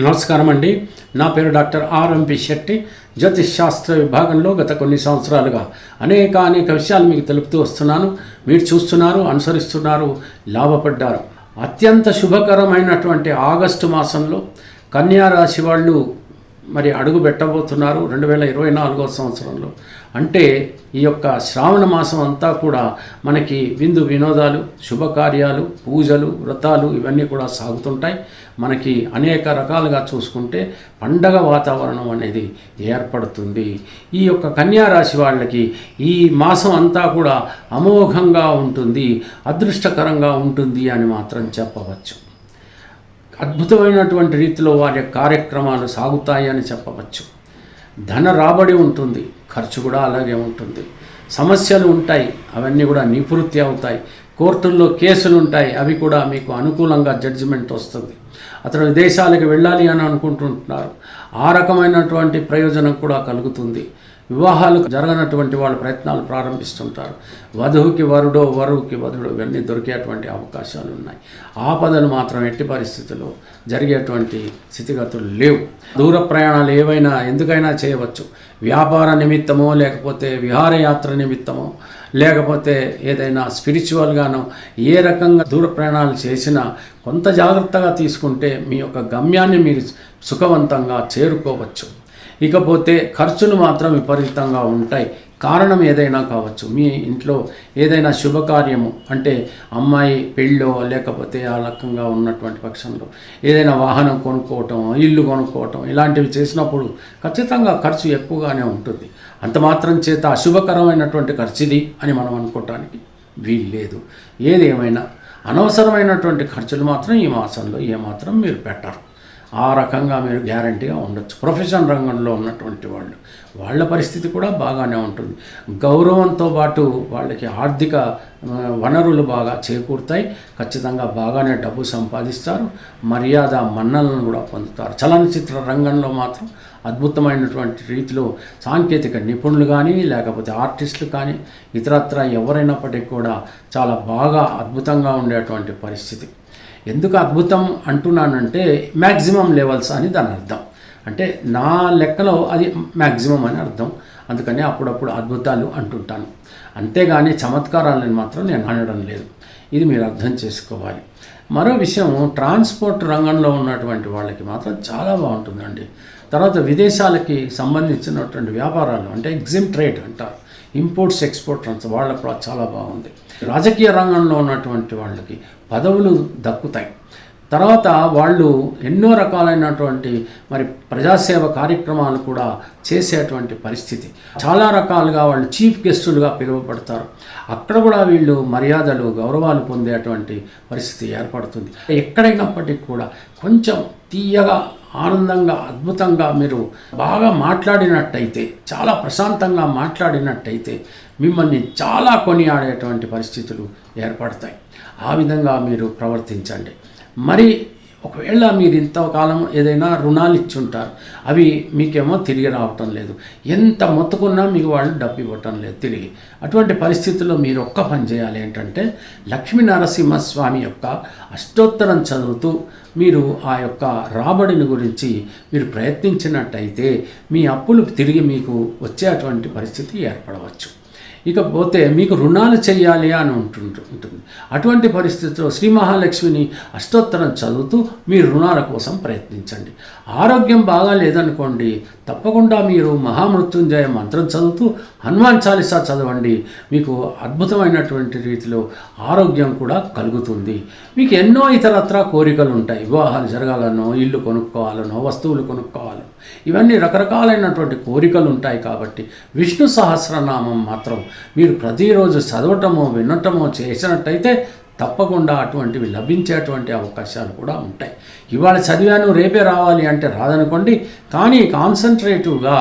నమస్కారం అండి. నా పేరు డాక్టర్ ఆర్ఎంపి శెట్టి. జ్యోతిష్ శాస్త్ర విభాగంలో గత కొన్ని సంవత్సరాలుగా అనేక విషయాలు మీకు తెలుపుతూ వస్తున్నాను. మీరు చూస్తున్నారు, అనుసరిస్తున్నారు, లాభపడ్డారు. అత్యంత శుభకరమైనటువంటి ఆగస్టు మాసంలో కన్యా రాశి వాళ్ళు మరి అడుగు పెట్టబోతున్నారు 2024 సంవత్సరంలో. అంటే ఈ యొక్క శ్రావణ మాసం అంతా కూడా మనకి విందు వినోదాలు, శుభకార్యాలు, పూజలు, వ్రతాలు ఇవన్నీ కూడా సాగుతుంటాయి. మనకి అనేక రకాలుగా చూసుకుంటే పండగ వాతావరణం అనేది ఏర్పడుతుంది. ఈ యొక్క కన్యా రాశి వాళ్ళకి ఈ మాసం అంతా కూడా అమోఘంగా ఉంటుంది, అదృష్టకరంగా ఉంటుంది అని మాత్రం చెప్పవచ్చు. అద్భుతమైనటువంటి రీతిలో వారి కార్యక్రమాలు సాగుతాయి అని చెప్పవచ్చు. ధన రాబడి ఉంటుంది, ఖర్చు కూడా అలాగే ఉంటుంది. సమస్యలు ఉంటాయి, అవన్నీ కూడా నివృత్తి అవుతాయి. కోర్టుల్లో కేసులు ఉంటాయి, అవి కూడా మీకు అనుకూలంగా జడ్జిమెంట్ వస్తుంది. అతను విదేశాలకు వెళ్ళాలి అని అనుకుంటుంటున్నారు, ఆ రకమైనటువంటి ప్రయోజనం కూడా కలుగుతుంది. వివాహాలు జరగనటువంటి వాళ్ళ ప్రయత్నాలు ప్రారంభిస్తుంటారు. వధువుకి వరుడో, వరువుకి వధుడో ఇవన్నీ దొరికేటువంటి అవకాశాలు ఉన్నాయి. ఆపదలు మాత్రం ఎట్టి పరిస్థితుల్లో జరిగేటువంటి స్థితిగతులు లేవు. దూర ప్రయాణాలు ఏవైనా ఎందుకైనా చేయవచ్చు. వ్యాపార నిమిత్తమో, లేకపోతే విహారయాత్ర నిమిత్తమో, లేకపోతే ఏదైనా స్పిరిచువల్గానో ఏ రకంగా దూర ప్రయాణాలు చేసినా కొంత జాగ్రత్తగా తీసుకుంటే మీ యొక్క గమ్యాన్ని మీరు సుఖవంతంగా చేరుకోవచ్చు. ఇకపోతే ఖర్చులు మాత్రం విపరీతంగా ఉంటాయి. కారణం ఏదైనా కావచ్చు. మీ ఇంట్లో ఏదైనా శుభకార్యము అంటే అమ్మాయి పెళ్ళో, లేకపోతే ఆ రకంగా ఉన్నటువంటి పక్షంలో ఏదైనా వాహనం కొనుక్కోవటం, ఇల్లు కొనుక్కోవటం ఇలాంటివి చేసినప్పుడు ఖచ్చితంగా ఖర్చు ఎక్కువగానే ఉంటుంది. అంత మాత్రం చేత అశుభకరమైనటువంటి ఖర్చు ఇది అని మనం అనుకోవటానికి వీల్లేదు. ఏదేమైనా అనవసరమైనటువంటి ఖర్చులు మాత్రం ఈ మాసంలో ఏమాత్రం మీరు పెట్టరు. ఆ రకంగా మీరు గ్యారంటీగా ఉండొచ్చు. ప్రొఫెషన్ రంగంలో ఉన్నటువంటి వాళ్ళ పరిస్థితి కూడా బాగానే ఉంటుంది. గౌరవంతో పాటు వాళ్ళకి ఆర్థిక వనరులు బాగా చేకూరుతాయి. ఖచ్చితంగా బాగానే డబ్బు సంపాదిస్తారు, మర్యాద మన్నలను కూడా పొందుతారు. చలనచిత్ర రంగంలో మాత్రం అద్భుతమైనటువంటి రీతిలో సాంకేతిక నిపుణులు కానీ, లేకపోతే ఆర్టిస్టులు కానీ, ఇతరత్ర ఎవరైనప్పటికీ కూడా చాలా బాగా అద్భుతంగా ఉండేటువంటి పరిస్థితి. ఎందుకు అద్భుతం అంటున్నానంటే మ్యాక్సిమం లెవెల్స్ అని దాని అర్థం. అంటే నా లెక్కలో అది మ్యాక్సిమం అని అర్థం. అందుకని అప్పుడప్పుడు అద్భుతాలు అంటుంటాను, అంతేగాని చమత్కారాలను మాత్రం నేను అనడం లేదు. ఇది మీరు అర్థం చేసుకోవాలి. మరో విషయం, ట్రాన్స్పోర్ట్ రంగంలో ఉన్నటువంటి వాళ్ళకి మాత్రం చాలా బాగుంటుందండి. తర్వాత విదేశాలకి సంబంధించినటువంటి వ్యాపారాలు అంటే ఎగ్జిమ్ ట్రేడ్ అంటారు, ఇంపోర్ట్స్ ఎక్స్పోర్ట్స్, వాళ్ళకు కూడా చాలా బాగుంది. రాజకీయ రంగంలో ఉన్నటువంటి వాళ్ళకి పదవులు దక్కుతాయి. తర్వాత వాళ్ళు ఎన్నో రకాలైనటువంటి మరి ప్రజాసేవ కార్యక్రమాలు కూడా చేసేటువంటి పరిస్థితి. చాలా రకాలుగా వాళ్ళు చీఫ్ గెస్టులుగా పిలువబడతారు. అక్కడ కూడా వీళ్ళు మర్యాదలు, గౌరవాలు పొందేటువంటి పరిస్థితి ఏర్పడుతుంది. ఎక్కడైనప్పటికీ కూడా కొంచెం తీయగా, ఆనందంగా, అద్భుతంగా మీరు బాగా మాట్లాడినట్టయితే, చాలా ప్రశాంతంగా మాట్లాడినట్టయితే మిమ్మల్ని చాలా కొనియాడేటువంటి పరిస్థితులు ఏర్పడతాయి. ఆ విధంగా మీరు ప్రవర్తించండి. మరి ఒకవేళ మీరు ఇంతకాలం ఏదైనా రుణాలు ఇచ్చి ఉంటారు, అవి మీకేమో తిరిగి రావటం లేదు, ఎంత మొత్తుకున్నా మీకు వాళ్ళు డబ్బు ఇవ్వటం లేదు తిరిగి. అటువంటి పరిస్థితుల్లో మీరు ఒక్క పని చేయాలి, ఏంటంటే లక్ష్మీ నరసింహస్వామి యొక్క అష్టోత్తరం చదువుతూ మీరు ఆ యొక్క రాబడిని గురించి మీరు ప్రయత్నించినట్టయితే మీ అప్పులు తిరిగి మీకు వచ్చేటువంటి పరిస్థితి ఏర్పడవచ్చు. ఇకపోతే మీకు రుణాలు చేయాలి అని ఉంటుంది. అటువంటి పరిస్థితిలో శ్రీ మహాలక్ష్మిని అష్టోత్తరం చదువుతూ మీరు రుణాల కోసం ప్రయత్నించండి. ఆరోగ్యం బాగా లేదనుకోండి, తప్పకుండా మీరు మహామృత్యుంజయ మంత్రం చదువుతూ హనుమాన్ చాలీసా చదవండి. మీకు అద్భుతమైనటువంటి రీతిలో ఆరోగ్యం కూడా కలుగుతుంది. మీకు ఎన్నో ఇతరత్ర కోరికలు ఉంటాయి. వివాహాలు జరగాలనో, ఇల్లు కొనుక్కోవాలనో, వస్తువులు కొనుక్కోవాలనో, ఇవన్నీ రకరకాలైనటువంటి కోరికలు ఉంటాయి. కాబట్టి విష్ణు సహస్రనామం మాత్రం మీరు ప్రతిరోజు చదవటమో, వినటమో చేసినట్టయితే తప్పకుండా అటువంటివి లభించేటువంటి అవకాశాలు కూడా ఉంటాయి. ఇవాళ చదివాను రేపే రావాలి అంటే రాదనుకోండి, కానీ కాన్సన్ట్రేటివ్గా,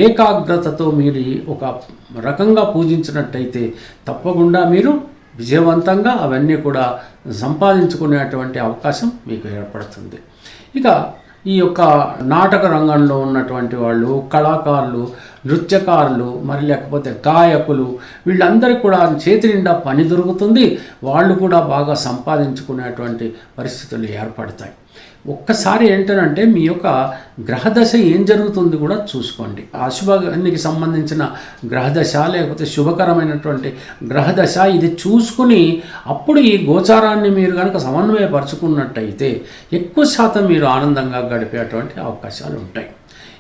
ఏకాగ్రతతో మీరు ఒక రకంగా పూజించినట్టయితే తప్పకుండా మీరు విజయవంతంగా అవన్నీ కూడా సంపాదించుకునేటువంటి అవకాశం మీకు ఏర్పడుతుంది. ఇక ఈ యొక్క నాటక రంగంలో ఉన్నటువంటి వాళ్ళు, కళాకారులు, నృత్యకారులు, మరి లేకపోతే గాయకులు, వీళ్ళందరికీ కూడా చేతి నిండా పని దొరుకుతుంది. వాళ్ళు కూడా బాగా సంపాదించుకునేటువంటి పరిస్థితులు ఏర్పడతాయి. ఒక్కసారి ఏంటంటే మీ యొక్క గ్రహదశ ఏం జరుగుతుంది కూడా చూసుకోండి. అశుభానికి సంబంధించిన గ్రహదశ లేకపోతే శుభకరమైనటువంటి గ్రహదశ ఇది చూసుకుని అప్పుడు ఈ గోచారాన్ని మీరు కనుక సమన్వయపరుచుకున్నట్టయితే ఎక్కువ శాతం మీరు ఆనందంగా గడిపేటువంటి అవకాశాలు ఉంటాయి.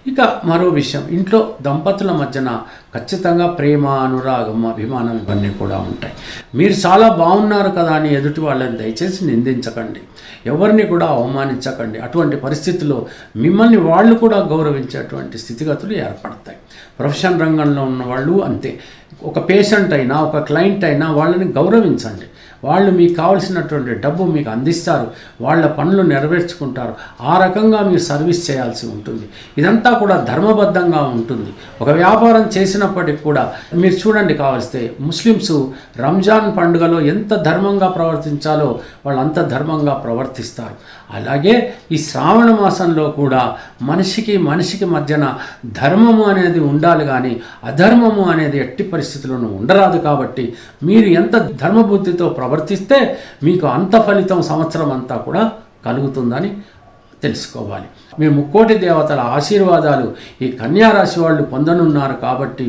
ఇక మరో విషయం, ఇంట్లో దంపతుల మధ్యన ఖచ్చితంగా ప్రేమ, అనురాగం, అభిమానం ఇవన్నీ కూడా ఉంటాయి. మీరు చాలా బాగున్నారు కదా అని ఎదుటి వాళ్ళని దయచేసి నిందించకండి, ఎవరిని కూడా అవమానించకండి. అటువంటి పరిస్థితుల్లో మిమ్మల్ని వాళ్ళు కూడా గౌరవించేటువంటి స్థితిగతులు ఏర్పడతాయి. ప్రొఫెషన్ రంగంలో ఉన్న వాళ్ళు అంతే. ఒక పేషెంట్ అయినా ఒక క్లయింట్ అయినా వాళ్ళని గౌరవించండి. వాళ్ళు మీకు కావలసినటువంటి డబ్బు మీకు అందిస్తారు, వాళ్ళ పనులు నెరవేర్చుకుంటారు. ఆ రకంగా మీరు సర్వీస్ చేయాల్సి ఉంటుంది. ఇదంతా కూడా ధర్మబద్ధంగా ఉంటుంది. ఒక వ్యాపారం చేసినప్పటికి కూడా మీరు చూడండి, కావలిస్తే ముస్లిమ్స్ రంజాన్ పండుగలో ఎంత ధర్మంగా ప్రవర్తించాలో వాళ్ళు అంత ధర్మంగా ప్రవర్తిస్తారు. అలాగే ఈ శ్రావణ మాసంలో కూడా మనిషికి మధ్యన ధర్మము అనేది ఉండాలి, కానీ అధర్మము అనేది ఎట్టి పరిస్థితుల్లోనూ ఉండరాదు. కాబట్టి మీరు ఎంత ధర్మబుద్ధితో ప్రవర్తిస్తే మీకు అంత ఫలితం సంవత్సరం అంతా కూడా కలుగుతుందని తెలుసుకోవాలి. మీ ముక్కోటి దేవతల ఆశీర్వాదాలు ఈ కన్యా రాశి వాళ్ళు పొందనున్నారు. కాబట్టి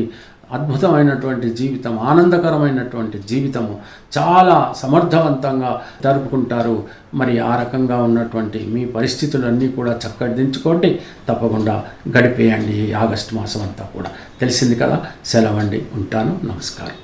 అద్భుతమైనటువంటి జీవితం, ఆనందకరమైనటువంటి జీవితము చాలా సమర్థవంతంగా జరుపుకుంటారు. మరి ఆ రకంగా ఉన్నటువంటి మీ పరిస్థితులన్నీ కూడా చక్కదించుకోండి, తప్పకుండా గడిపేయండి ఆగస్టు మాసం అంతా కూడా. తెలిసింది కదా, సెలవండి, ఉంటాను, నమస్కారం.